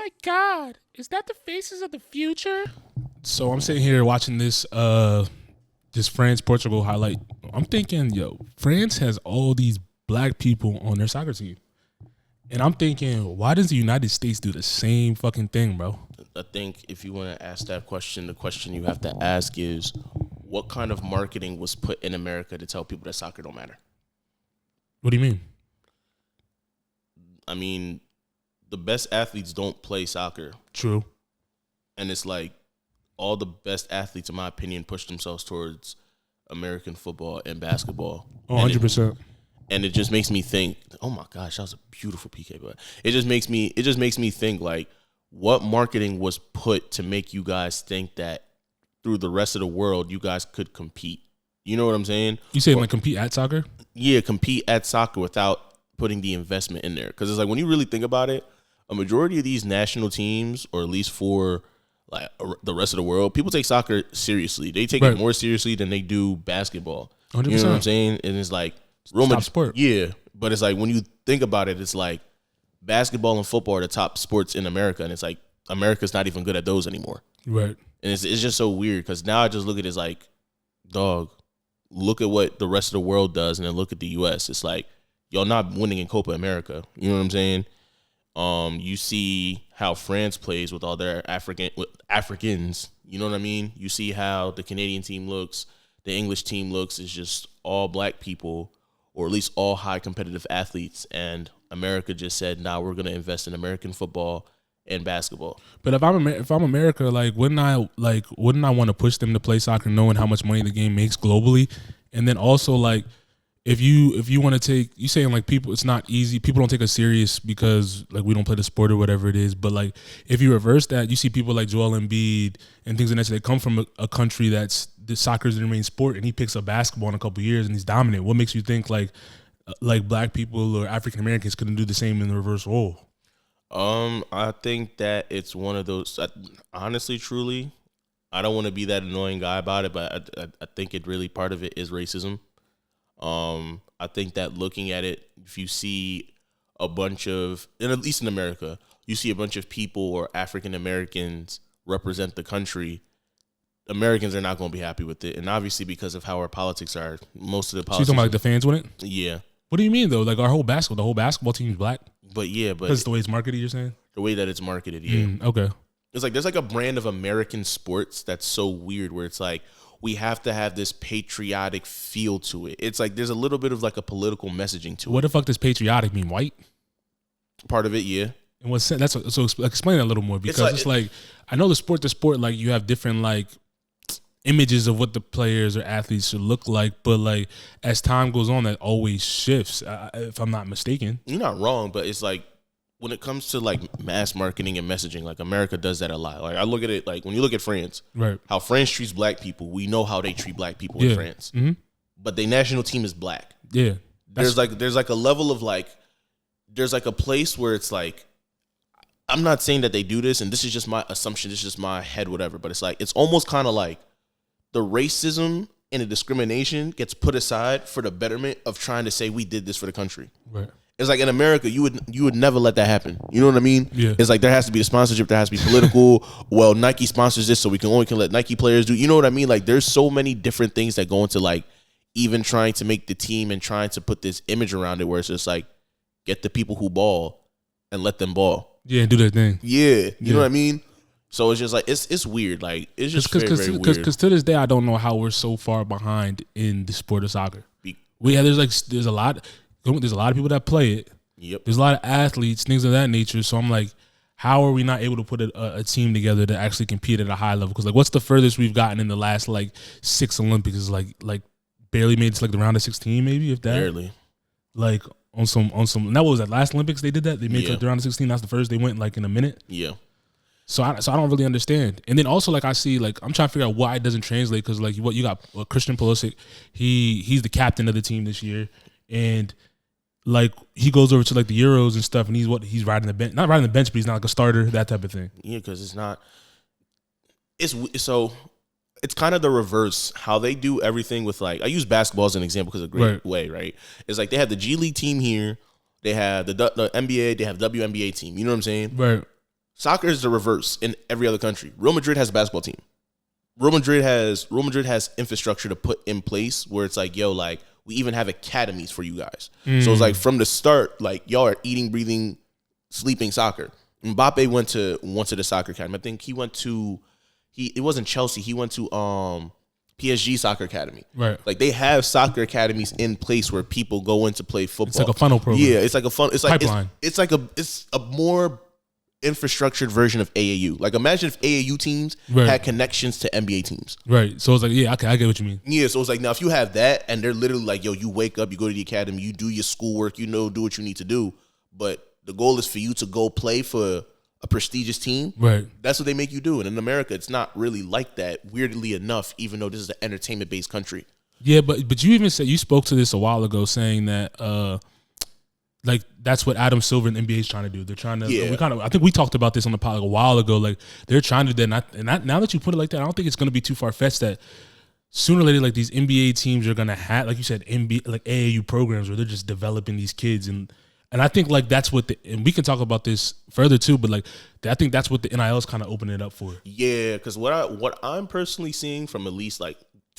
my God, is that the faces of the future? So I'm sitting here watching this France Portugal highlight. I'm thinking, yo, France has all these black people on their soccer team. And I'm thinking, why does the United States do the same fucking thing, bro? I think if you want to ask that question, the question you have to ask is, what kind of marketing was put in America to tell people that soccer don't matter? What do you mean? I mean, the best athletes don't play soccer. True. And it's like all the best athletes, in my opinion, push themselves towards American football and basketball. Oh, 100%. And it just makes me think, oh my gosh, that was a beautiful PK. But it just makes me think, like, what marketing was put to make you guys think that through the rest of the world you guys could compete? You know what I'm saying? You saying like compete at soccer? Yeah, compete at soccer without putting the investment in there. Because it's like, when you really think about it, a majority of these national teams, or at least for like the rest of the world, people take soccer seriously. They take it more seriously than they do basketball. 100%. You know what I'm saying? And it's like top sport. Yeah, but it's like, when you think about it, it's like basketball and football are the top sports in America, and it's like America's not even good at those anymore. Right. And it's just so weird, because now I just look at it as like, dog, look at what the rest of the world does, and then look at the U.S. It's like, y'all not winning in Copa America. You know what I'm saying? You see how France plays with all their Africans. You know what I mean? You see how the Canadian team looks, the English team looks. It's just all black people, or at least all high competitive athletes. And America just said, nah, we're going to invest in American football and basketball. But if I'm America, like, wouldn't I want to push them to play soccer, knowing how much money the game makes globally? And then also, like, if you want to take, you saying like people, it's not easy. People don't take us serious because like we don't play the sport or whatever it is. But like, if you reverse that, you see people like Joel Embiid and things like that. They come from a country that's soccer is the main sport, and he picks up basketball in a couple of years and he's dominant. What makes you think like black people or African Americans couldn't do the same in the reverse role? I think that it's one of those. Honestly, truly, I don't want to be that annoying guy about it, but I think it really, part of it is racism. I think that looking at it, if you see a bunch of, and at least in America, you see a bunch of people or African Americans represent the country, Americans are not going to be happy with it. And obviously, because of how our politics are, most of the politics. So you talking about like the fans win it? Yeah. What do you mean though? Like the whole basketball team is black? But yeah, but because the way it's marketed, you're saying? The way that it's marketed, yeah. Okay. It's like there's like a brand of American sports that's so weird, where it's like, we have to have this patriotic feel to it. It's like there's a little bit of like a political messaging to it. What the fuck does patriotic mean? White? Part of it, yeah. And what's so explain that a little more, because it's like I know the sport like you have different like images of what the players or athletes should look like, but like as time goes on, that always shifts. If I'm not mistaken, you're not wrong, but it's like, when it comes to like mass marketing and messaging, like America does that a lot. Like I look at it, like when you look at France, right? How France treats black people, we know how they treat black people in France. Mm-hmm. But their national team is black. Yeah, there's like a level of like, there's like a place where it's like, I'm not saying that they do this, and this is just my assumption, this is just my head, whatever. But it's like, it's almost kind of like the racism and the discrimination gets put aside for the betterment of trying to say we did this for the country. Right. It's like in America, you would never let that happen. You know what I mean? Yeah. It's like there has to be a sponsorship, there has to be political. Well, Nike sponsors this, so we can let Nike players do. You know what I mean? Like there's so many different things that go into like even trying to make the team and trying to put this image around it, where it's just like, get the people who ball and let them ball. Yeah, do their thing. Yeah, you know what I mean? So it's just like it's weird. Like it's just very weird. Because to this day, I don't know how we're so far behind in the sport of soccer. There's a lot of people that play it. Yep. There's a lot of athletes, things of that nature. So I'm like, how are we not able to put a team together to actually compete at a high level? Because like, what's the furthest we've gotten in the last like 6 Olympics? Is like barely made it to like the round of 16, maybe, if that. Barely. Like on some. And that was that last Olympics they did that. They made it to like the round of 16. That's the first they went like in a minute. Yeah. So I don't really understand. And then also like I see like I'm trying to figure out why it doesn't translate, because like what you got Christian Pulisic, he's the captain of the team this year, and like he goes over to like the Euros and stuff, and he's riding the bench, not riding the bench, but he's not like a starter, that type of thing. Yeah, because it's kind of the reverse how they do everything with, like, I use basketball as an example because it's a great way, right? It's like they have the G League team here, they have the NBA, they have WNBA team. You know what I'm saying? Right. Soccer is the reverse in every other country. Real Madrid has a basketball team. Real Madrid has infrastructure to put in place where it's like, yo, like we even have academies for you guys. So it's like from the start, like y'all are eating, breathing, sleeping soccer. Mbappe went to the soccer academy. I think he went to it wasn't Chelsea. He went to PSG soccer academy. Right. Like they have soccer academies in place where people go in to play football. It's like a funnel program. Yeah, it's like a fun. It's like pipeline. It's a more infrastructured version of AAU. Like imagine if AAU teams had connections to NBA teams. Right. So it's like, yeah, okay, I get what you mean. Yeah, so it's like now if you have that and they're literally like, yo, you wake up, you go to the academy, you do your schoolwork, do what you need to do, but the goal is for you to go play for a prestigious team. Right. That's what they make you do. And in America, it's not really like that, weirdly enough, even though this is an entertainment-based country. Yeah, but you even said, you spoke to this a while ago saying that like that's what Adam Silver and the NBA is trying to do. They're trying to. I think we talked about this on the pod like a while ago. Like they're trying to do that. And now that you put it like that, I don't think it's going to be too far fetched that sooner or later, like these NBA teams are going to have, like you said, like AAU programs where they're just developing these kids and I think like that's what and we can talk about this further too. But like I think that's what the NIL is kind of opening it up for. Yeah, because what I'm personally seeing from at least like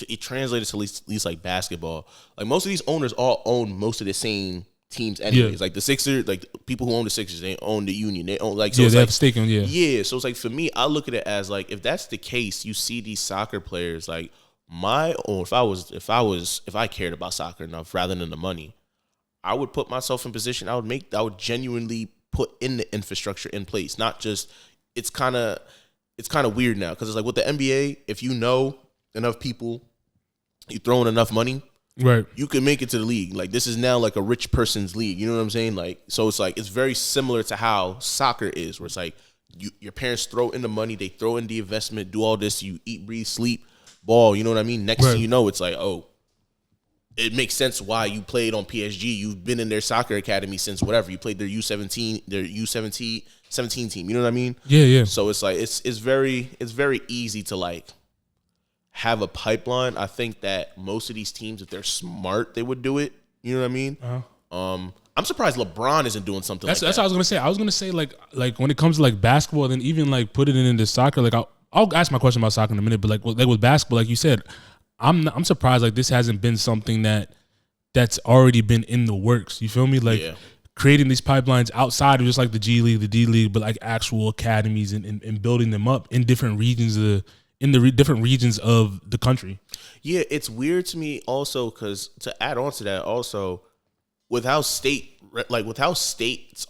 it translated to at least like basketball. Like most of these owners all own most of the same teams anyways. Yeah. Like the Sixers, like the people who own the Sixers, they own the Union. They own like so yeah, it's they like, have stake in yeah. So it's like for me, I look at it as like if that's the case, you see these soccer players like if I cared about soccer enough rather than the money, I would put myself in position. I would genuinely put in the infrastructure in place. Not just it's kind of weird now because it's like with the NBA, if you know enough people, you throw in enough money. Right, you can make it to the league. Like this is now like a rich person's league. You know what I'm saying? Like so, it's like it's very similar to how soccer is, where it's like your parents throw in the money, they throw in the investment, do all this. You eat, breathe, sleep, ball. You know what I mean? Next thing you know, it's like it makes sense why you played on PSG. You've been in their soccer academy since whatever. You played their U17 team. You know what I mean? Yeah. So it's like it's very easy to like have a pipeline. I think that most of these teams, if they're smart, they would do it. You know what I mean? I'm surprised LeBron isn't doing something like that. That's what I was gonna say. I was gonna say like when it comes to like basketball, then even like put it into soccer. Like I'll ask my question about soccer in a minute, but like with basketball, like you said, I'm surprised like this hasn't been something that's already been in the works. You feel me? Like creating these pipelines outside of just like the G League, the D League, but like actual academies and building them up in different regions different regions of the country. Yeah, it's weird to me also because to add on to that also with how states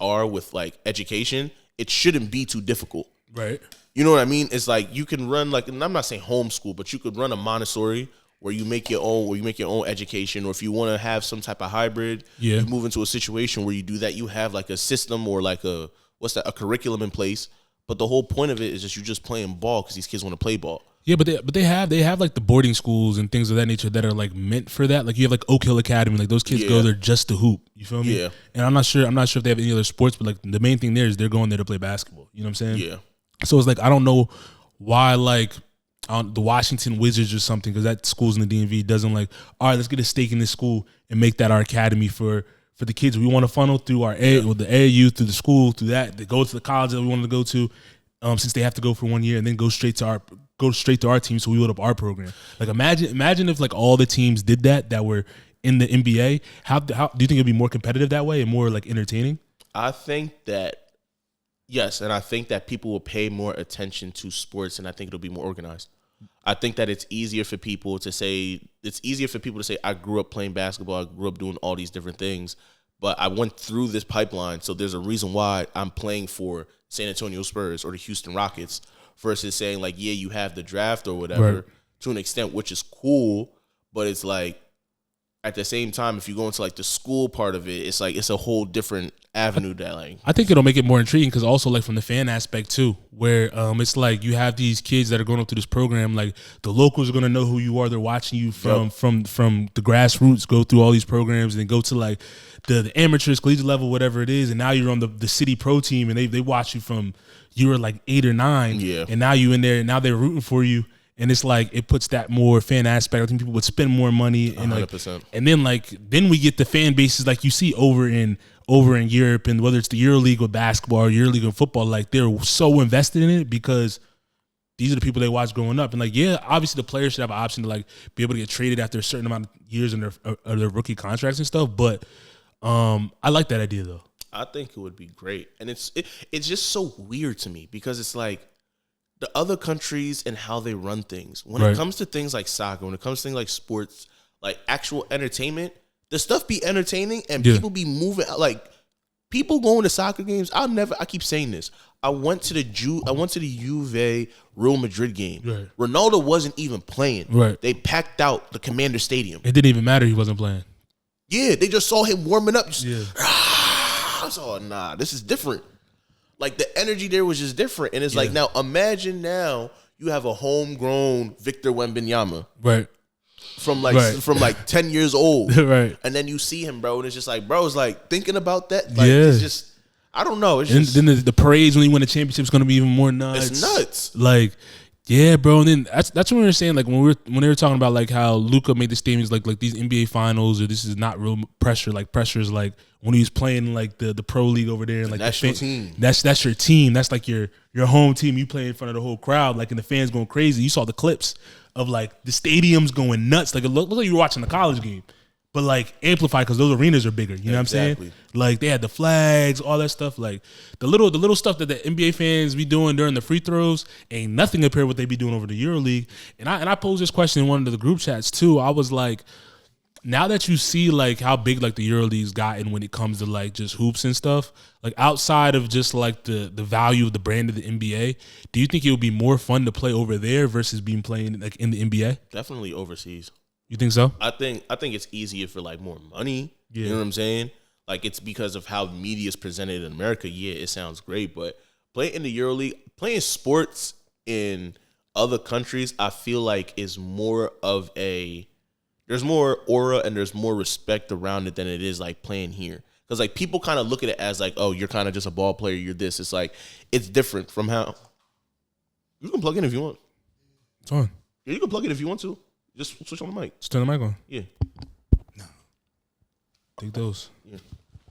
are with like education, it shouldn't be too difficult. Right. You know what I mean? It's like you can run like, and I'm not saying homeschool, but you could run a Montessori where you make your own education, or if you want to have some type of hybrid, you move into a situation where you do that. You have like a system or like a curriculum in place. But the whole point of it is just you just playing ball because these kids want to play ball. Yeah, but they have like the boarding schools and things of that nature that are like meant for that. Like you have like Oak Hill Academy, like those kids go there just to hoop. You feel me? Yeah. And I'm not sure if they have any other sports, but like the main thing there is they're going there to play basketball. You know what I'm saying? Yeah. So it's like I don't know why like the Washington Wizards or something, because that school's in the DMV, doesn't like, all right, let's get a stake in this school and make that our academy for the kids we want to funnel through our with the AAU, through the school, through that. They go to the college that we want to go to. Since they have to go for 1 year and then go straight to our team, so we build up our program. Like imagine if like all the teams did that were in the NBA. How do you think it'd be more competitive that way and more like entertaining? I think that yes, and I think that people will pay more attention to sports, and I think it'll be more organized. I think that it's easier for people to say I grew up playing basketball, I grew up doing all these different things, but I went through this pipeline, so there's a reason why I'm playing for San Antonio Spurs or the Houston Rockets, versus saying like, yeah, you have the draft or whatever to an extent, which is cool, but it's like at the same time, if you go into like the school part of it, it's like it's a whole different avenue that like I think it'll make it more intriguing because also like from the fan aspect too, where it's like you have these kids that are going up through this program, like the locals are going to know who you are. They're watching you from the grassroots, go through all these programs and then go to like the amateurs, collegiate level, whatever it is, and now you're on the city pro team and they watch you from you were like 8 or 9, and now you in there and now they're rooting for you. And it's like it puts that more fan aspect. I think people would spend more money, and like, 100%. And then we get the fan bases like you see over in over in Europe, and whether it's the EuroLeague or basketball or EuroLeague or football, like they're so invested in it because these are the people they watch growing up. And like, yeah, obviously the players should have an option to like be able to get traded after a certain amount of years in their rookie contracts and stuff. But I like that idea though. I think it would be great. And it's just so weird to me because it's like the other countries and how they run things. When it comes to things like soccer, when it comes to things like sports, like actual entertainment, the stuff be entertaining and people be moving. Like people going to soccer games. I keep saying this. I went to the Juve Real Madrid game. Right. Ronaldo wasn't even playing. Right. They packed out the Commander Stadium. It didn't even matter he wasn't playing. Yeah, they just saw him warming up. Yeah. I saw, nah, this is different. Like the energy there was just different. And it's like, now imagine now you have a homegrown Victor Wembanyama. Right. From like 10 years old. Right. And then you see him, bro, and it's just like, bro, it's like thinking about that. Like it's just, I don't know. It's just, then the parades when you win the championship is going to be even more nuts. It's nuts. Like, yeah, bro. And then that's what we were saying. Like when they were talking about like how Luka made the statements like these NBA finals or this is not real pressure. Like pressure is like when he was playing like the pro league over there and like national team. That's your team. That's like your home team. You play in front of the whole crowd, like and the fans going crazy. You saw the clips of like the stadiums going nuts. Like it looked like you were watching a college game. But like amplified because those arenas are bigger. You know what I'm saying? Like they had the flags, all that stuff. Like the little stuff that the NBA fans be doing during the free throws ain't nothing compared to what they be doing over the EuroLeague. And I posed this question in one of the group chats too. I was like, now that you see like how big like the EuroLeague's gotten when it comes to like just hoops and stuff, like outside of just like the value of the brand of the NBA, do you think it would be more fun to play over there versus being playing like in the NBA? Definitely overseas. You think so? I think it's easier for like more money. Yeah. You know what I'm saying? Like it's because of how media is presented in America. Yeah, it sounds great, but playing in the EuroLeague, playing sports in other countries, I feel like is more of there's more aura and there's more respect around it than it is like playing here. Because like people kind of look at it as like, oh, you're kind of just a ball player. You're this. It's like it's different from how you can plug in if you want. It's on. Yeah, you can plug in if you want to. Just switch on the mic. Just turn the mic on. Yeah. No. Take those. Yeah.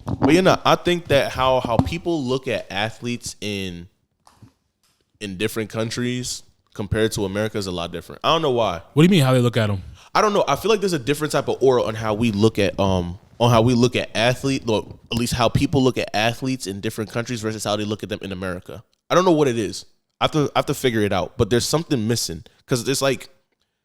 But I think that how people look at athletes in different countries compared to America is a lot different. I don't know why. What do you mean how they look at them? I don't know. I feel like there's a different type of aura on how we look at athletes, or at least how people look at athletes in different countries versus how they look at them in America. I don't know what it is. I have to figure it out. But there's something missing because it's like.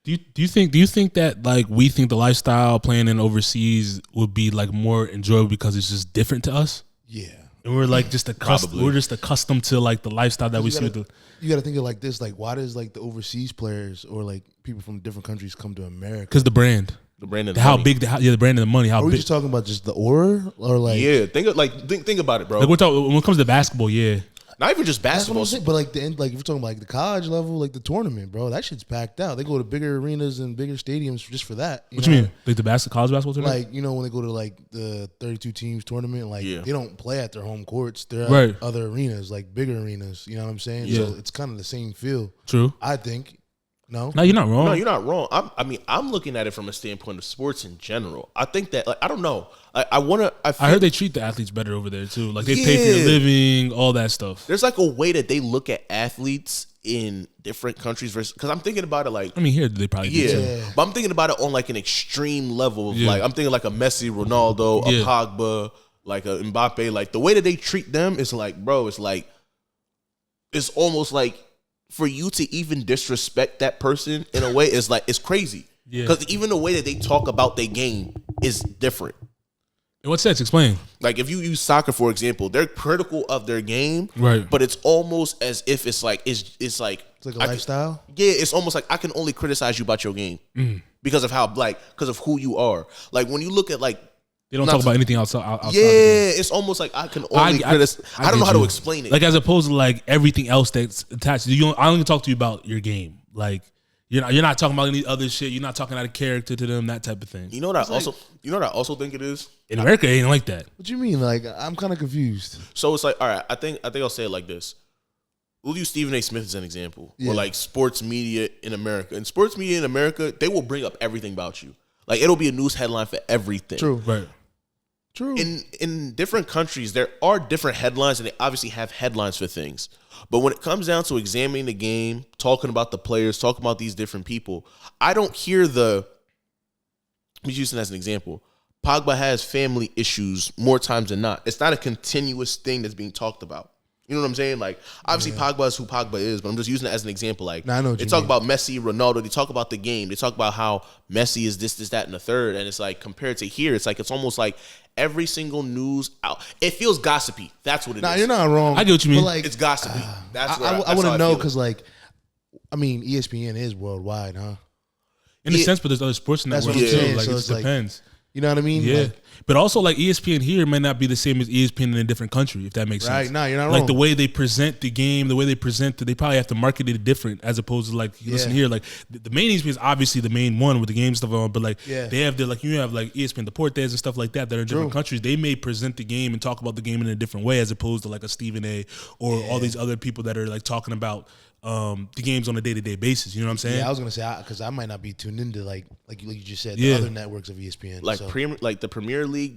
Do you think that like we think the lifestyle playing in overseas would be like more enjoyable because it's just different to us? Yeah. And we're like just accustomed to like the lifestyle that we see with the. You got to think of like this: like, why does like the overseas players or like people from different countries come to America? Because the brand and how money. big the brand and the money. How Are we big? just talking about just the aura or like? Yeah, think about it, bro. Like when it comes to basketball, yeah. Not even just basketball, but like the end, like if we're talking about like the college level, like the tournament, bro, that shit's packed out. They go to bigger arenas and bigger stadiums just for that. What you mean? Like the college basketball tournament? Like when they go to like the 32 teams tournament, like they don't play at their home courts. They're at other arenas, like bigger arenas. You know what I'm saying? Yeah. So it's kind of the same feel. True. I think. No, you're not wrong. No, you're not wrong. I'm looking at it from a standpoint of sports in general. I think that like I don't know. I heard they treat the athletes better over there too. Like they pay for your living, all that stuff. There's like a way that they look at athletes in different countries versus because I'm thinking about it like here they probably do too. But I'm thinking about it on like an extreme level of like I'm thinking like a Messi, Ronaldo, a Pogba, like a Mbappe. Like the way that they treat them is like, bro, it's like it's almost like for you to even disrespect that person in a way is like it's crazy. Yeah. Because even the way that they talk about their game is different. In what sense? Explain. Like if you use soccer for example, they're critical of their game, right? But it's almost as if it's like it's like a lifestyle. It's almost like I can only criticize you about your game because of how because of who you are. Like when you look at like they don't talk about anything outside. It's almost like I can only criticize. I don't know how to explain it. Like as opposed to like everything else that's attached. I only talk to you about your game. Like you're not talking about any other shit. You're not talking out of character to them. That type of thing. You know what I also think it is. In America, it ain't like that. What you mean? Like I'm kind of confused. So it's like, all right. I think I'll say it like this. We'll use Stephen A. Smith as an example, or like sports media in America. In sports media in America, they will bring up everything about you. Like it'll be a news headline for everything. True. Right. True. In different countries, there are different headlines, and they obviously have headlines for things. But when it comes down to examining the game, talking about the players, talking about these different people, I don't hear I'm using as an example. Pogba has family issues more times than not. It's not a continuous thing that's being talked about. You know what I'm saying? Like, obviously, Pogba is who Pogba is, but I'm just using it as an example. Like, they talk about Messi, Ronaldo. They talk about the game. They talk about how Messi is this, that, and the third. And it's like, compared to here, it's like, it's almost like every single news out. It feels gossipy. That's what it is. Nah, you're not wrong. I get what you mean. But like, it's gossipy. That's what I want to know, because, like, I mean, ESPN is worldwide, huh? In a sense, but there's other sports networks too. Like, so it depends. You know what I mean? Yeah. Like, but also, like, ESPN here might not be the same as ESPN in a different country, if that makes sense. Right. No, you're not like, wrong. the way they present the game, the way they present it, they probably have to market it different as opposed to, like, you listen here. Like, the main ESPN is obviously the main one with the game stuff on, but, like, they have you have, like, ESPN Deportes and stuff like that are in different countries. They may present the game and talk about the game in a different way as opposed to, like, a Stephen A. or all these other people that are, like, talking about the games on a day-to-day basis. You know what I'm saying? Yeah, I was gonna say, because I might not be tuned into like you just said, the other networks of ESPN. Like like the Premier League,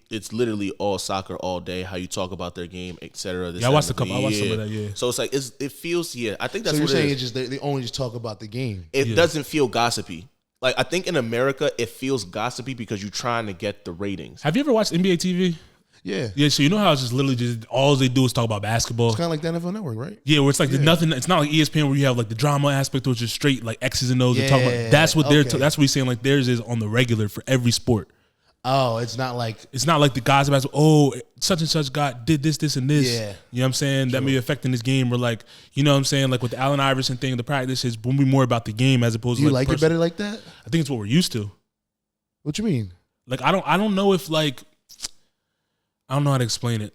it's literally all soccer all day. How you talk about their game, etc. Yeah, I watched some of that. Yeah. So it's like it feels. Yeah, I think that's so what you're saying. it It's just they only just talk about the game. It doesn't feel gossipy. Like, I think in America it feels gossipy because you're trying to get the ratings. Have you ever watched NBA TV? Yeah. Yeah, so you know how it's just literally just all they do is talk about basketball. It's kind of like the NFL Network, right? Yeah, where it's like nothing. It's not like ESPN where you have like the drama aspect, which is straight like X's and O's. They're talking about. That's what that's what he's saying. Like theirs is on the regular for every sport. Oh, it's not like the guys about such and such guy did this and this. Yeah. You know what I'm saying? That may be affecting this game, or like, you know what I'm saying? Like with the Allen Iverson thing, the practice is when we more about the game as opposed to you like it better like that? I think it's what we're used to. What you mean? Like I don't know if like I don't know how to explain it.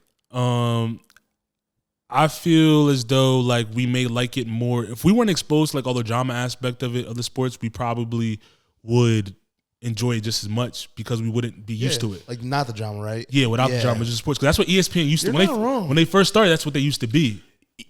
I feel as though like we may like it more if we weren't exposed to like all the drama aspect of it, of the sports. We probably would enjoy it just as much because we wouldn't be used to it. Like not the drama, right? Yeah, without the drama, just sports. Because that's what ESPN used to. You're when they first started, that's what they used to be.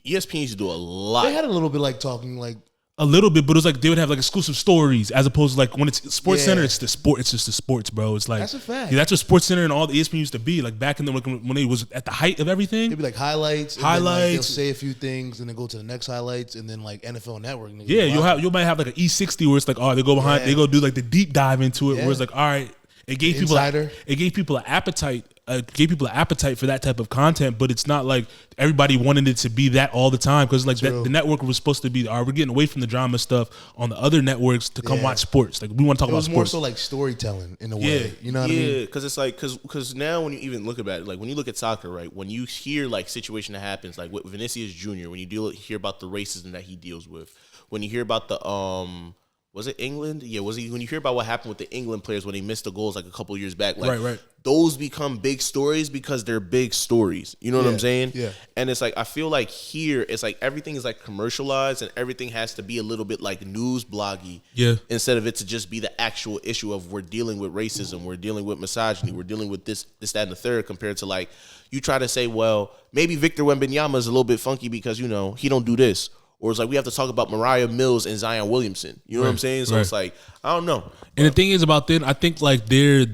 ESPN used to do a lot. They had a little bit like talking like. A little bit, but it was like they would have like exclusive stories as opposed to like when it's Sports Center, it's the sport. It's just the sports, bro. It's like that's a fact. Yeah, that's what Sports Center and all the ESPN used to be like back in the when it was at the height of everything. It'd be like highlights. And then, like, they'll say a few things and then go to the next highlights and then like NFL Network. Yeah, you might have like an E60 where it's like they go behind, they go do like the deep dive into it where it's like all right, it gave people an appetite. Gave people an appetite for that type of content, but it's not like everybody wanted it to be that all the time because like the network was supposed to be. We're getting away from the drama stuff on the other networks to come watch sports. Like we want to talk about sports. It was more so like storytelling in a way. You know what I mean? Yeah, because it's like because now when you even look about it, like when you look at soccer, right? When you hear like situation that happens, like with Vinicius Jr., when you hear about the racism that he deals with, when you hear about the was it England? Yeah, when you hear about what happened with the England players when they missed the goals like a couple of years back, like right. Those become big stories because they're big stories. You know what I'm saying? Yeah. And it's like I feel like here it's like everything is like commercialized and everything has to be a little bit like news bloggy. Yeah. Instead of it to just be the actual issue of we're dealing with racism, we're dealing with misogyny, we're dealing with this, that, and the third. Compared to like you try to say, well, maybe Victor Wembanyama is a little bit funky because he don't do this. Or it's like we have to talk about Mariah Mills and Zion Williamson. You know what I'm saying? So it's like I don't know. And the thing is about them, I think like their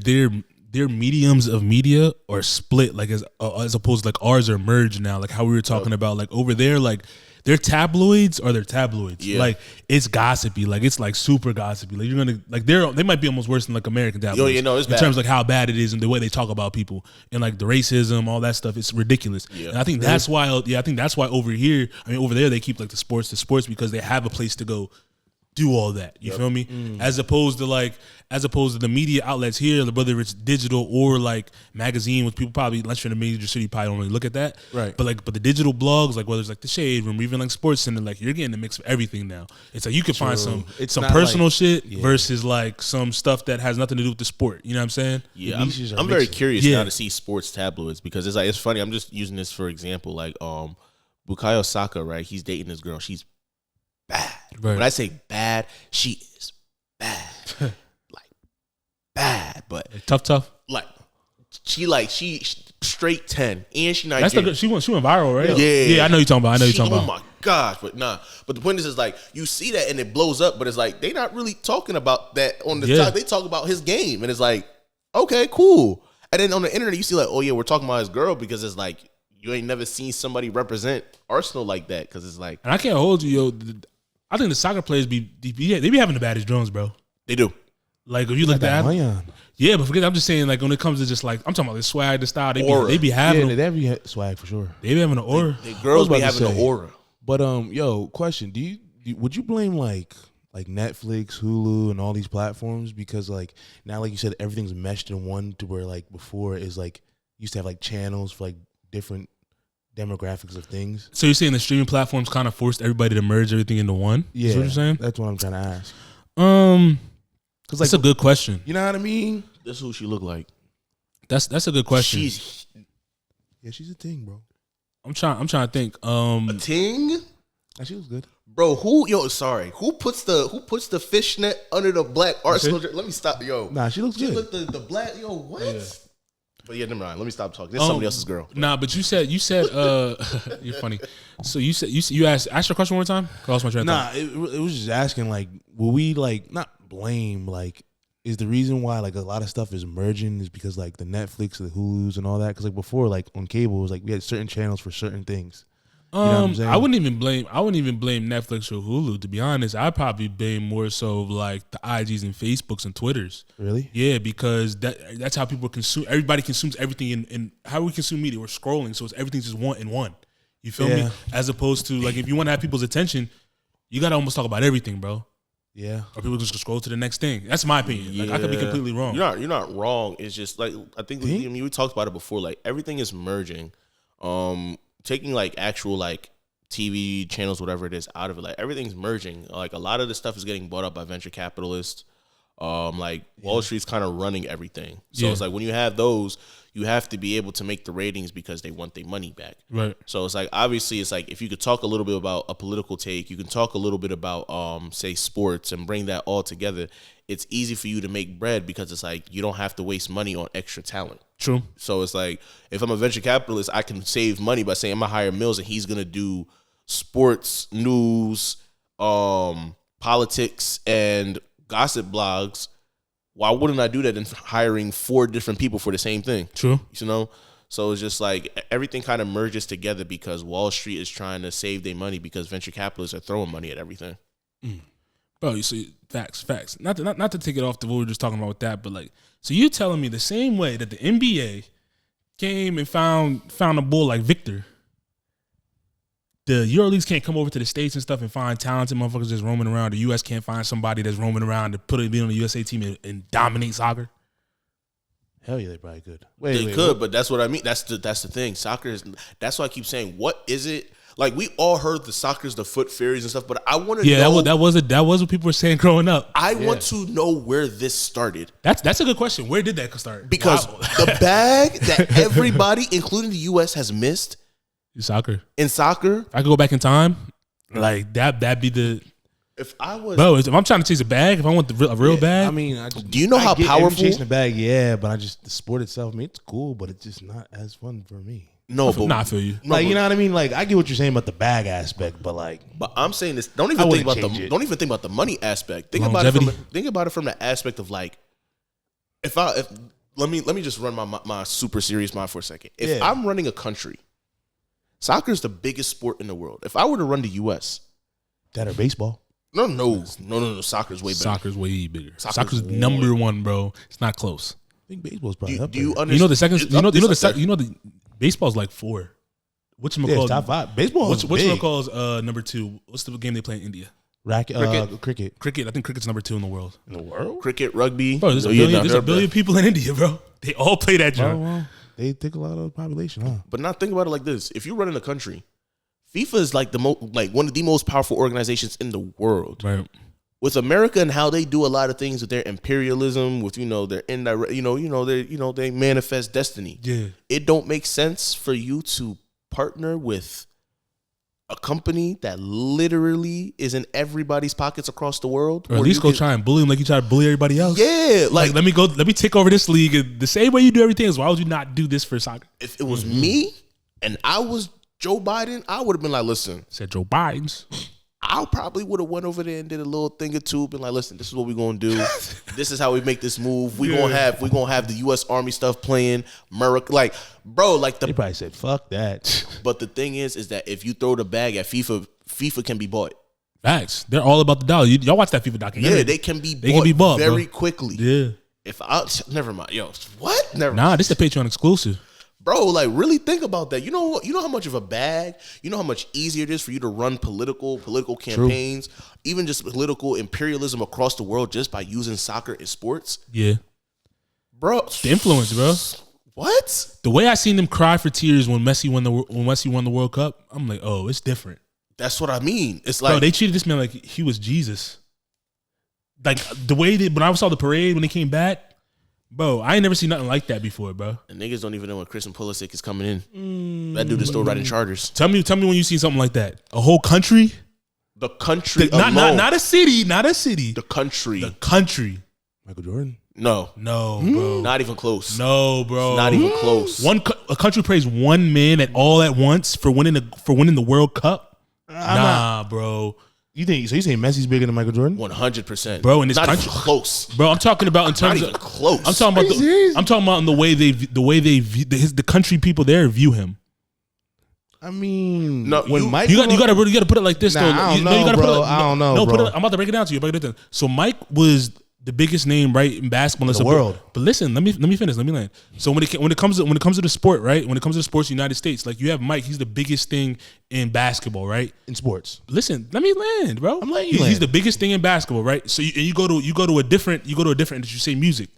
mediums of media are split, like as opposed to like ours are merged now. Like how we were talking about, like over there, like their tabloids are their tabloids. Yeah. Like it's gossipy, like it's like super gossipy. Like you're gonna like they might be almost worse than like American tabloids. It's in bad. terms of like how bad it is and the way they talk about people and like the racism, all that stuff. It's ridiculous. Yeah. And I think that's why. I think that's why over there they keep like the sports because they have a place to go do all that. You feel me? As opposed to the media outlets here, whether it's digital or like magazine, which people probably unless you're in a major city probably don't really look at that. Right. But the digital blogs, like whether it's like the Shade Room, or even like Sports Center, like you're getting a mix of everything now. It's like you can find some personal shit versus like some stuff that has nothing to do with the sport. You know what I'm saying? Yeah, I'm very curious now to see sports tabloids because it's funny. I'm just using this for example, like Bukayo Saka, right? He's dating this girl. She's bad. Right. When I say bad, she is bad. Like bad, but tough. Like she straight 10, and she Nigerian. That's she went viral, right? Yeah. I know you're talking about. Oh my gosh, but nah. But the point is like you see that and it blows up, but it's like they not really talking about that on the top. They talk about his game, and it's like okay, cool. And then on the internet, you see like, oh yeah, we're talking about his girl because it's like you ain't never seen somebody represent Arsenal like that because it's like. And I can't hold you, yo. I think the soccer players they be having the baddest drones, bro. They do. Like if you look at that, yeah, but forget. I'm just saying, like when it comes to just like I'm talking about the swag, the style, they be having. Yeah, they be swag for sure. They be having an aura. The girls be having an aura. But yo, question: would you blame like Netflix, Hulu, and all these platforms because like now, like you said, everything's meshed in one to where like before is like used to have like channels for like different demographics of things. So you're saying the streaming platforms kind of forced everybody to merge everything into one? Yeah, is what you're saying? That's what I'm trying to ask. Because that's a good question. You know what I mean? That's who she look like. That's a good question. She's a ting, bro. I'm trying to think. A ting? She was good, bro. Who puts the fishnet under the black Arsenal? Let me stop, yo. Nah, she looks good. Look the black, yo. What? Yeah. But yeah, never mind. Let me stop talking. This is somebody else's girl. Nah, but you said you're funny. So you said you asked your question one more time. I lost my train of thought. It was just asking like, will we like not blame like is the reason why like a lot of stuff is merging is because like the Netflix, the Hulus, and all that? Because like before, like on cable, it was like we had certain channels for certain things. You know what I'm saying? I wouldn't even blame Netflix or Hulu, to be honest. I'd probably blame more so like the IGs and Facebooks and Twitters. Really? Yeah, because that's how people consume. Everybody consumes everything in how we consume media. We're scrolling, so everything's just one in one. You feel me? As opposed to like if you want to have people's attention, you gotta almost talk about everything, bro. Yeah. Or people just scroll to the next thing. That's my opinion. Yeah. Like I could be completely wrong. You're not wrong. It's just like I think we talked about it before. Like everything is merging. Taking like actual like TV channels, whatever it is, out of it. Like everything's merging. Like a lot of the stuff is getting bought up by venture capitalists. Wall Street's kind of running everything. So it's like when you have those, you have to be able to make the ratings because they want their money back. Right. So it's like obviously it's like if you could talk a little bit about a political take, you can talk a little bit about say sports and bring that all together. It's easy for you to make bread because it's like you don't have to waste money on extra talent. True. So it's like if I'm a venture capitalist, I can save money by saying I'm gonna hire Mills and he's gonna do sports, news, politics, and gossip blogs. Why wouldn't I do that in hiring 4 different people for the same thing? True. You know? So it's just like everything kind of merges together because Wall Street is trying to save their money because venture capitalists are throwing money at everything. Bro, you see, facts. Not to take it off the what we were just talking about with that, but like, so you telling me the same way that the NBA came and found a bull like Victor, the EuroLeagues can't come over to the States and stuff and find talented motherfuckers just roaming around. The U.S. can't find somebody that's roaming around to put it on the USA team and dominate soccer. Hell yeah, they probably could. They could, but that's what I mean. That's the thing. Soccer is. That's why I keep saying, what is it? Like we all heard the soccer's the foot fairies and stuff, but I want to know. That was what people were saying growing up. I want to know where this started. That's a good question. Where did that start? Because the bag that everybody, including the U.S., has missed in soccer. If I could go back in time, like that'd be the. If I was, bro, if I'm trying to chase a bag, if I want a real bag, I mean, do you know how powerful chasing a bag? Yeah, but the sport itself, I mean, it's cool, but it's just not as fun for me. No, but I feel you. Like, you know what I mean? Like, I get what you're saying about the bag aspect, but like, but I'm saying this. Don't even think about the money aspect. Think about it from the aspect of like, let me just run my super serious mind for a second. If I'm running a country, soccer is the biggest sport in the world. If I were to run the U.S., that or baseball. No. Soccer's way bigger. Soccer's way bigger. Soccer's number one, bro. It's not close. I think baseball's probably up there. You know the second. You know the baseball's like 4. Whatchamacallit? Top 5. Baseball. Whatchamacallit's number 2? What's the game they play in India? Cricket. Cricket. I think cricket's number 2 in the world. Cricket, rugby. Bro, there's a billion people in India, bro. They all play that joint. Well, they take a lot of the population, huh? But now think about it like this: if you're running a country, FIFA is like one of the most powerful organizations in the world. Right. With America and how they do a lot of things with their imperialism, with their indirect, they manifest destiny. Yeah. It don't make sense for you to partner with a company that literally is in everybody's pockets across the world. Or at least go try and bully them like you try to bully everybody else. Yeah. Like let me take over this league the same way you do everything else. Why would you not do this for soccer? If it was me and I was Joe Biden, I would have been like, listen. Said Joe Biden's. I probably would have went over there and did a little thing or two, been like, listen, this is what we're gonna do. This is how we make this move. We're gonna have the US Army stuff playing. Like, bro, like They probably said, fuck that. But the thing is that if you throw the bag at FIFA can be bought. Facts. They're all about the dollar. Y'all watch that FIFA documentary. Yeah, they can be bought very bro. quickly. Yeah. Never mind. Yo, what? Never Nah, this is a Patreon exclusive. Bro, like really think about that. You know what? You know how much of a bag, you know how much easier it is for you to run political campaigns, even just political imperialism across the world just by using soccer and sports? Yeah. Bro. The influence, bro. What? The way I seen them cry for tears when Messi won the World Cup, I'm like, oh, it's different. That's what I mean. It's like, bro, they treated this man like he was Jesus. Like the way when I saw the parade when they came back, bro, I ain't never seen nothing like that before, bro. And niggas don't even know when Christian Pulisic is coming in. That dude is still riding charters. Tell me when you see something like that. A whole country? The country not a city. The country. The country. Michael Jordan? No, bro. Not even close. No, bro. Not even close. A country prays one man all at once for winning the World Cup. Bro. You saying Messi's bigger than Michael Jordan? 100%, bro. In this not country, even close, bro. I'm talking about in terms not even close. I'm talking about in the way they view the country people there view him. I mean, no, when Mike, you got to put it like this, nah, though. I don't know, bro. I don't know, bro. I'm about to break it down to you. So Mike was the biggest name, right, in basketball in the world. But listen, let me finish. Let me land. So when it comes to the sport, right? When it comes to the sports, United States, like you have Mike. He's the biggest thing in basketball, right? In sports. Listen, let me land, bro. I'm letting you land. He's the biggest thing in basketball, right? So you go to a different industry. Say music.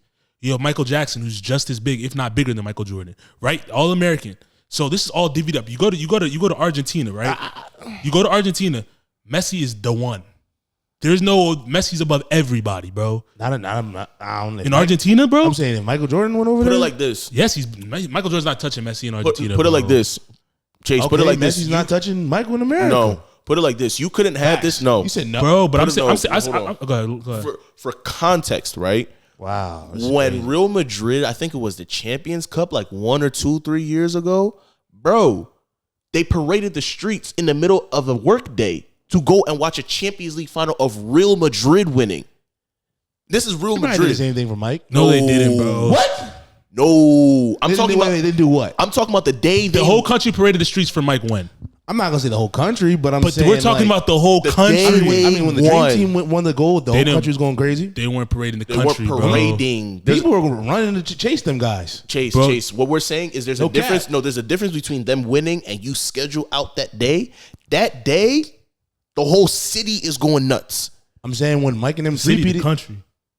You have Michael Jackson, who's just as big, if not bigger than Michael Jordan, right? All American. So this is all divvied up. You go to Argentina, right? You go to Argentina. Messi is the one. There's no Messi's above everybody, bro. I don't know. In Argentina, bro. I'm saying if Michael Jordan went over there. Put it like this. Yes, Michael Jordan's not touching Messi in Argentina. Put it like this. Chase, Okay, put it like Messi's this. not touching Michael in America. No, put it like this. You couldn't have this. No, You said no, bro. But Put I'm it- saying, no, I'm saying, hold on. go ahead. for context, right? Wow. When Real Madrid, I think it was the Champions Cup, like 1 or 2, 3 years ago, bro, they paraded the streets in the middle of a work day to go and watch a Champions League final of Real Madrid winning. This is Real They did the Madrid. same thing for Mike. No, they didn't, bro. What? No, I'm talking about. They do what? I'm talking about the day The whole country paraded the streets for Mike when. I'm not gonna say the whole country, but But saying we're talking like, about the whole the country. day I mean, when the won. dream team won the gold, the whole didn't- country was going crazy. They weren't parading the They country, were bro. parading. There's- People were running to chase them guys. Chase. What we're saying is there's a No cap. difference. No, there's a difference between them winning and you schedule out that day. That day, the whole city is going nuts. I'm saying when Mike and them City, the three-peated, country.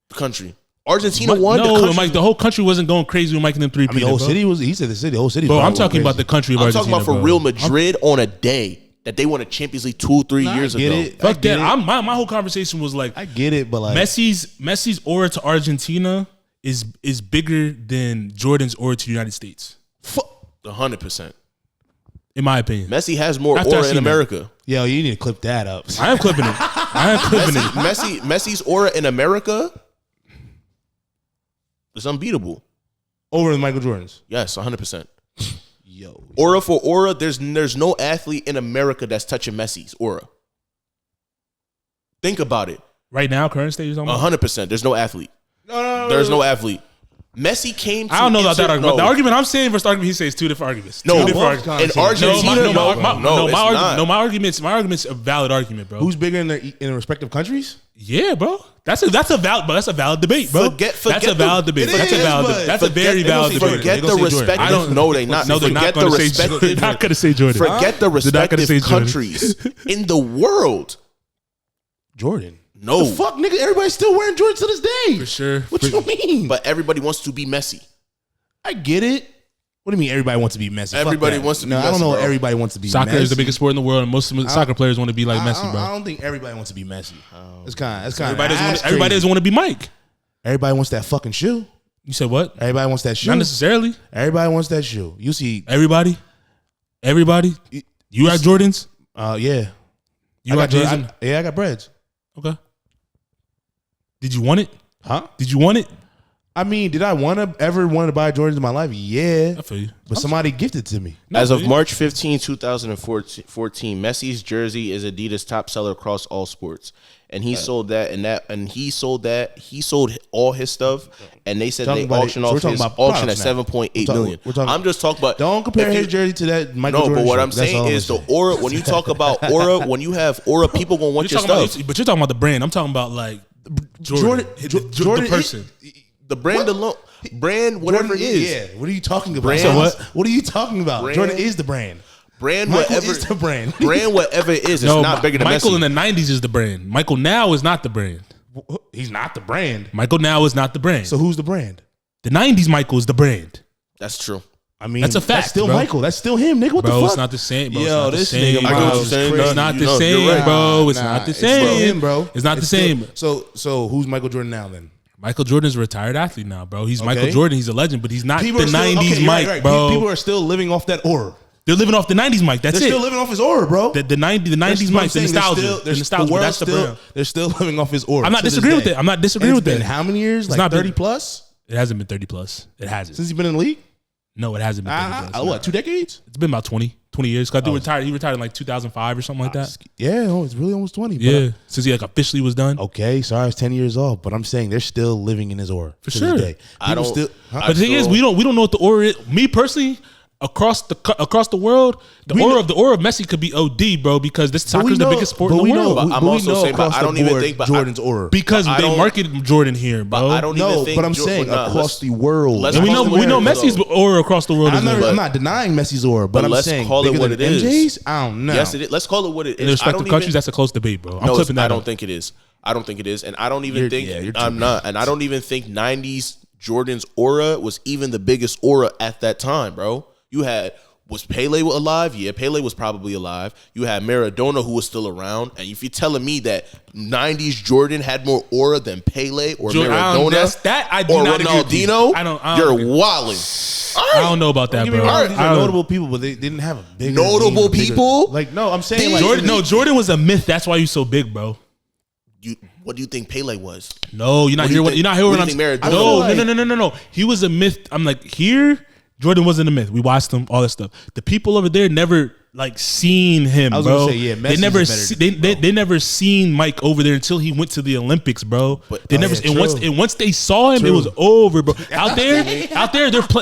The country. Argentina Mike- won. No, the country, Mike, the whole country wasn't going crazy with Mike and them three I mean, the whole city was. He said the city, the whole city. Bro, I'm probably talking went about the country of I'm Argentina. talking about for bro. Real Madrid on a day that they won a Champions League 2 or 3 years get ago. it. Fuck I get that. it. My whole conversation was like I get it, but like Messi's aura to Argentina is bigger than Jordan's aura to the United States, 100%. in my opinion. Messi has more After I aura seen in that. America. yo, you need to clip that up. I am clipping it. I am clipping it. Messi's aura in America is unbeatable. Over than Michael Jordan's. Yes, 100%. Yo, Aura for aura, there's no athlete in America that's touching Messi's aura. Think about it. Right now, current stage is on. 100%. There's no athlete. no. There's no athlete. Messi came to I don't know about that insert- argument. no. The argument I'm saying versus the argument he says two different arguments. No, Two different both arguments. in Argentina, My argument's a valid argument, bro. Who's bigger in their respective countries? Yeah, bro. That's a valid debate, bro. Forget that's a valid the- debate. It That's a is, valid but debate. That's a forget- very they gonna valid say debate. Jordan. Forget They the gonna say Jordan. respective. I don't- No, they not. No, they're not Forget the going to say Jordan. respective. They're not going to say Jordan. Forget the They're not gonna say respective Jordan. countries in the world. Jordan. No, The fuck, nigga, everybody's still wearing Jordan to this day. For sure. What you mean? but everybody wants to be Messi. I get it. What do you mean everybody wants to be Messi? Fuck Everybody that. wants to be No, I Messi, don't know. bro. Everybody wants to be Soccer Messi. is the biggest sport in the world, and most soccer players want to be like Messi, I bro. don't think everybody wants to be Messi. It's kind of Everybody doesn't want to be Mike. Everybody wants that fucking shoe. You said what? Everybody wants that shoe. Not necessarily. Everybody wants that shoe. You see, Everybody. You got Jordans. yeah. You got J's. I got breads. Okay. Did you want it? Huh? Did you want it? I mean, did I ever want to buy Jordans in my life? Yeah. I feel you. But somebody gifted to me. As of March 15, 2014, Messi's jersey is Adidas' top seller across all sports. And he sold that, and he sold all his stuff, and they said they auctioned off his auction at $7.8 million. I'm just talking about. Don't compare his jersey to that Michael Jordan. No, but what I'm saying is the aura. When you talk about aura, when you have aura, people gonna want your stuff. But you're talking about the brand. I'm talking about like Jordan, the person, the brand alone, brand whatever it is. Yeah. What are you talking about? Brand, so what are you talking about? Brand, Jordan is the brand. Brand Michael whatever is the brand. Brand whatever it is, it's not bigger than Michael Messi. in the 90s is the brand. Michael now is not the brand. He's not the brand. Michael now is not the brand. So who's the brand? The 90s Michael is the brand. That's true. I mean, that's a fact. That's still bro. Michael. That's still him, nigga. What bro, the fuck? It's not the same. Bro. Yo, it's this not the same, nigga, bro. bro. It's not the You're same, right. bro. It's not the same, It's still him, bro. It's not the same. So who's Michael Jordan now then? Michael Jordan's a retired athlete now, bro. He's Michael Jordan. He's a legend, but he's not People the still, 90s Mike, bro. People are still living off that aura. They're living off the 90s Mike. That's They're it. still living off his aura, bro. The 90s Mike, the nostalgia. The nostalgia, that's the brand. They're still living off his aura. I'm not disagreeing with it. I'm not disagreeing with that. that. How many years? It's Like not 30 been, plus? It hasn't been 30 plus. It hasn't. Since he's been in the league? No, it hasn't been 30 plus. What, 2 decades? It's been about 20 years. Cause I think he retired in like 2005 or something like that. Yeah, it's really almost 20. Yeah, since he like officially was done. Okay, sorry, I was 10 years off, but I'm saying they're still living in his aura For sure. This day. But the thing is, we don't know what the aura is. Me personally, across the world, the aura of Messi could be OD, bro, because this soccer is the biggest sport in the world. But I'm also saying, but I don't even think Jordan's aura because they marketed Jordan here, bro. But I don't even think. But I'm saying across the world. And we know Messi's aura across the world. I'm not denying Messi's aura, but I'm saying call it what it is. MJ's, I don't know. Yes, it is. Let's call it what it is. In the respective countries, that's a close debate, bro. I'm clipping that. I don't think it is. And I don't even think I'm not. And I don't even think '90s Jordan's aura was even the biggest aura at that time, bro. Was Pele alive? Yeah, Pele was probably alive. You had Maradona, who was still around. And if you're telling me that 90s Jordan had more aura than Pele or Maradona or Ronaldinho, you're wilding. I don't know about that, bro. These are notable people, but they didn't have a big notable people. Like, no, I'm saying Jordan was a myth. That's why he's so big, bro. What do you think Pele was? No, you're not hearing what I'm saying. No. He was a myth. I'm like, here, Jordan wasn't a myth. We watched him, all that stuff. The people over there never like seen him, bro. Gonna say, yeah, they never seen Mike over there until he went to the Olympics, bro. Once they saw him, it was over, bro. Out there,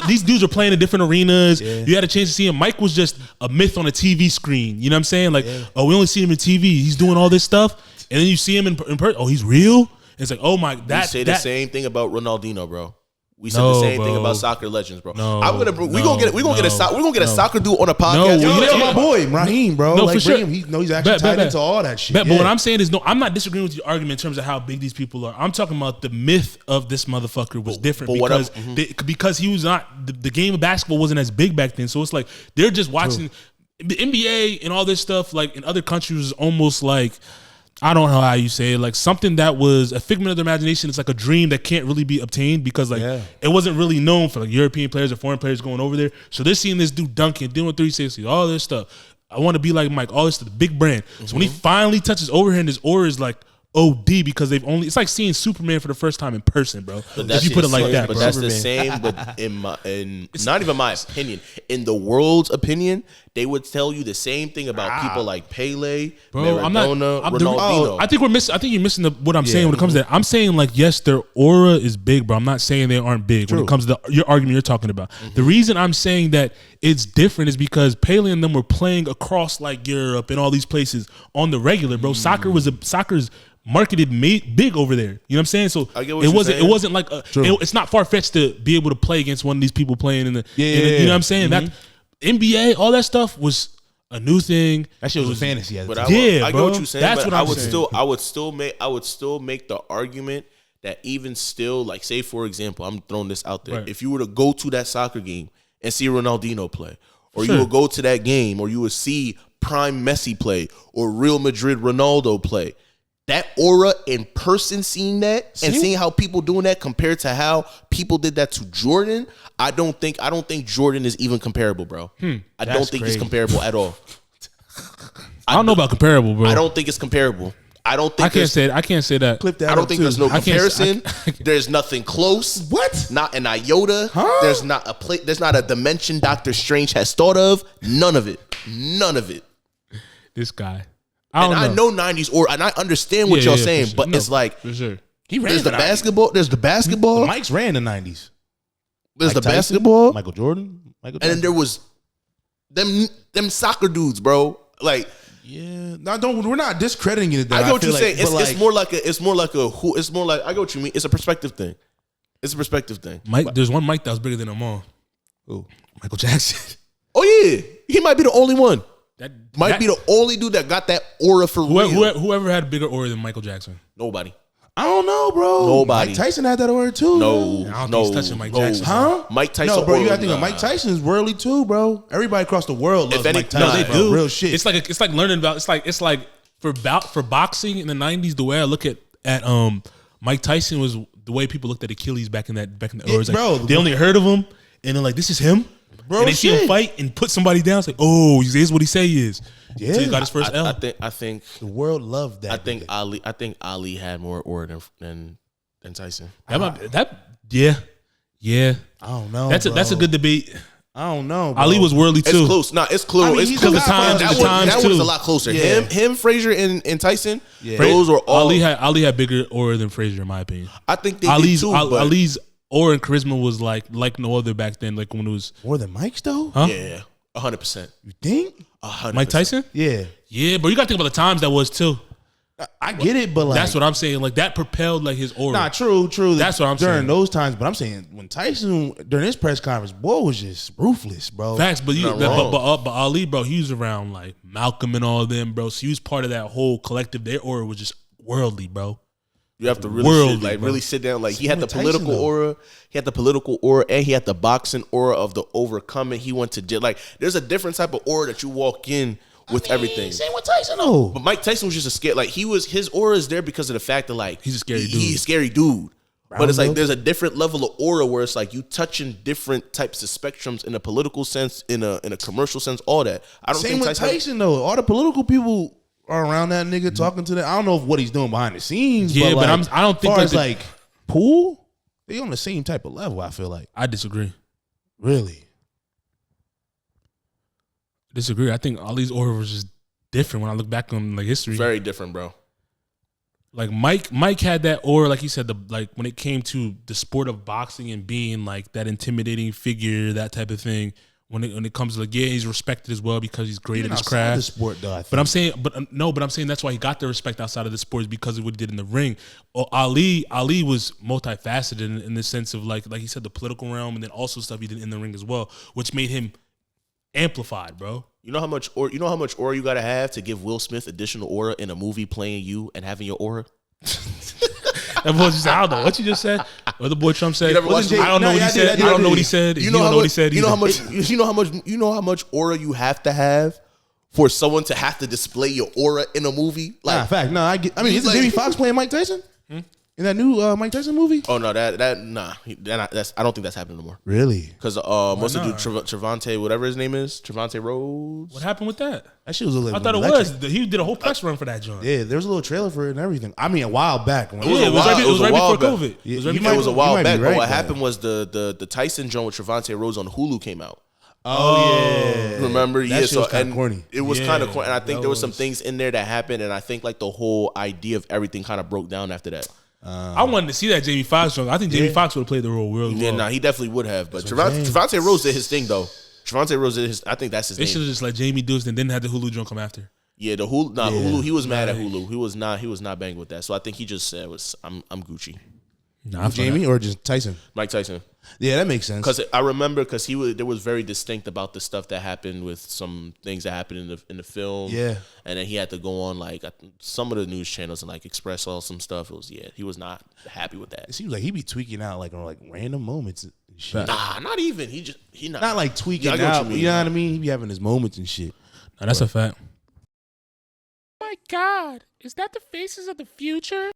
these dudes are playing in different arenas. Yeah. You had a chance to see him. Mike was just a myth on a TV screen. You know what I'm saying? Like, we only see him in TV. He's doing all this stuff, and then you see him in person. Oh, he's real. It's like, oh my, we say the same thing about Ronaldinho, bro. We said the same thing about soccer legends, bro. We're gonna get a soccer dude on a podcast. Yo, my boy Raheem, bro. No, for sure. He's actually tied into all that shit. But what I'm saying is, no, I'm not disagreeing with your argument in terms of how big these people are. I'm talking about the myth of this motherfucker was different because he was not the game of basketball wasn't as big back then. So it's like they're just watching the NBA and all this stuff. Like in other countries, is almost like, I don't know how you say it, like something that was a figment of their imagination. It's like a dream that can't really be obtained because it wasn't really known for like European players or foreign players going over there. So they're seeing this dude dunking, doing 360, all this stuff. I want to be like Mike, all this stuff, the big brand. So when he finally touches overhand, his aura is like OD because it's like seeing Superman for the first time in person, bro. If you put it like that, but bro. that's the same. But not even my opinion. In the world's opinion, they would tell you the same thing about people like Pele, Maradona, Ronaldinho. I think you're missing what I'm saying when it comes to that. I'm saying like, yes, their aura is big, bro. I'm not saying they aren't big when it comes to your argument you're talking about. The reason I'm saying that it's different is because Pele and them were playing across like Europe and all these places on the regular, bro. Soccer's marketed big over there. You know what I'm saying? So it wasn't like it's not far fetched to be able to play against one of these people playing in the you know what I'm saying? That NBA, all that stuff was a new thing. That shit was a fantasy. But I get what you're saying. That's what I would still make the argument that even still, like, say for example, I'm throwing this out there. Right. If you were to go to that soccer game and see Ronaldinho play, or you would go to that game, or you would see prime Messi play, or Real Madrid Ronaldo play, that aura in person, seeing that and seeing how people doing that compared to how people did that to Jordan, I don't think Jordan is even comparable, bro. I don't think it's comparable at all. I don't know about comparable, bro. I don't think it's comparable. I don't think I can't say that. Clip that. I don't think there's no comparison. I can't. There's nothing close. What? Not an iota. Huh? There's not a There's not a dimension Doctor Strange has thought of. None of it. None of it. This guy. I know 90s or and I understand what y'all saying, sure. but No, it's like for sure. He ran there's the 90s. basketball. There's the basketball. Mike's ran the 90s. There's the Mike Tyson, basketball. Michael Jordan. And then there was them soccer dudes, bro. Like, yeah, we're not discrediting it. I get what feel you're saying. but It's more like I get what you mean. It's a perspective thing. It's a perspective thing. Mike, there's one Mike that was bigger than them all. Who? Michael Jackson. Oh yeah, he might be the only one. That Might be the only dude that got that aura for real. Whoever had a bigger aura than Michael Jackson. Nobody. I don't know, bro. Nobody. Mike Tyson had that aura too. No, I don't no, think he's touching Mike no. Jackson. Huh? Mike Tyson. No, bro. You aura, gotta think of Mike Tyson's worldly too, bro. Everybody across the world loves Mike Tyson. no, they bro. do. Real shit. It's like learning about. It's like for boxing in the 90s. The way I look at Mike Tyson was the way people looked at Achilles back in the era. Like, bro. They only heard of him, and they're like, "This is him." Bro, and they see him fight and put somebody down. It's like, oh, here's what he say he is. Yeah. So he got his first L. I think the world loved that. I think Ali had more aura than Tyson. Yeah. I don't know. That's a good debate. I don't know. Bro. Ali was worldly too. It's close. No, it's close. I mean, it's he's close. a guy the from times That too. was a lot closer. Yeah. Him, Frazier, and Tyson. Yeah. Those were all. Ali had bigger aura than Frazier, in my opinion. I think they did too. But Ali's aura and charisma was like no other back then. Like when it was more than Mike's though. huh? yeah, 100%. You think? 100%. Mike Tyson? Yeah. Yeah, but you got to think about the times that was too. I get it, but like That's what I'm saying. Like that propelled like his aura. Nah, true. That's what I'm during saying. those times, but I'm saying when Tyson during his press conference, boy was just ruthless, bro. Facts, but Not wrong. but Ali, bro, he was around like Malcolm and all of them, bro. So he was part of that whole collective. Their aura was just worldly, bro. You have to really Worldly, bro. really sit down. Like he had the Tyson, political though. aura, and he had the boxing aura of the overcoming. He went to jail. Like there's a different type of aura that you walk in with everything. Same with Tyson though. But Mike Tyson was just a scare. Like his aura is there because of the fact that like He's a scary dude. He's a scary dude. But it's like Brownville? there's a different level of aura where it's like you touching different types of spectrums in a political sense, in a commercial sense, all that. I don't Same think with Tyson though. All the political people are around that nigga talking to that. I don't know what he's doing behind the scenes. Yeah, but like, I don't think far like as like pool, they on the same type of level. I feel like I disagree. really. I think Ali's aura was just different when I look back on like history. very different, bro. Like Mike had that aura, like he said, like when it came to the sport of boxing and being like that intimidating figure, that type of thing. When it comes to like, yeah, he's respected as well because he's great Even at his outside craft. the sport though, I think. But I'm saying that's why he got the respect outside of the sport is because of what he did in the ring. Ali was multifaceted in the sense of like he said, the political realm, and then also stuff he did in the ring as well, which made him amplified, bro. You know how much aura you gotta have to give Will Smith additional aura in a movie playing you and having your aura? That boy just, I don't know what you just said. What the boy Trump said. You never watched I don't know what he said. I don't know what he said. You know what he said. You know how much aura you have to have for someone to have to display your aura in a movie? Like, fact. No, I mean, isn't like- Jamie Foxx playing Mike Tyson in that new Mike Tyson movie? oh no, I don't think that's happening no more. Really? Because what's the dude Trevante, whatever his name is, Trevante Rhodes. What happened with that? That shit was a little. I thought it electric. was. He did a whole press run for that joint. Yeah, there was a little trailer for it and everything. I mean, a while back. When It was Yeah, a while- it was right while before back. COVID. It was Yeah, right you before might- It was a you while might be back, but right, what though. happened was the Tyson joint with Trevante Rhodes on Hulu came out. Oh yeah, Remember? That Yeah, shit so was kinda and corny. it was Yeah, kind of corny, and I think that there was some was- things in there that happened, and I think like the whole idea of everything kind of broke down after that. I wanted to see that Jamie Foxx joint. I think Jamie Foxx would have played the role real Yeah, well. nah, he definitely would have, but what I'm saying. Trevante Rhodes did his thing though. Trevante Rhodes did his. I think that's his They should name. have just let Jamie do it and then had the Hulu joint come after. Yeah, the Hulu. Nah, Yeah. Hulu. He was mad at Hulu. He was not banging with that. So I think he just said, "I'm Gucci." Nah, I feel Jamie or just Tyson? Mike Tyson. Yeah, that makes sense. Because I remember, because there was very distinct about the stuff that happened with some things that happened in the film. Yeah. and then he had to go on like some of the news channels and like express all some stuff. It was he was not happy with that. It seems like he be tweaking out like on like random moments and shit. Nah, not even. He Not like tweaking Yeah, I get what out. you mean. You know what I mean? He be having his moments and shit. Nah, that's a fact. My God, is that the faces of the future?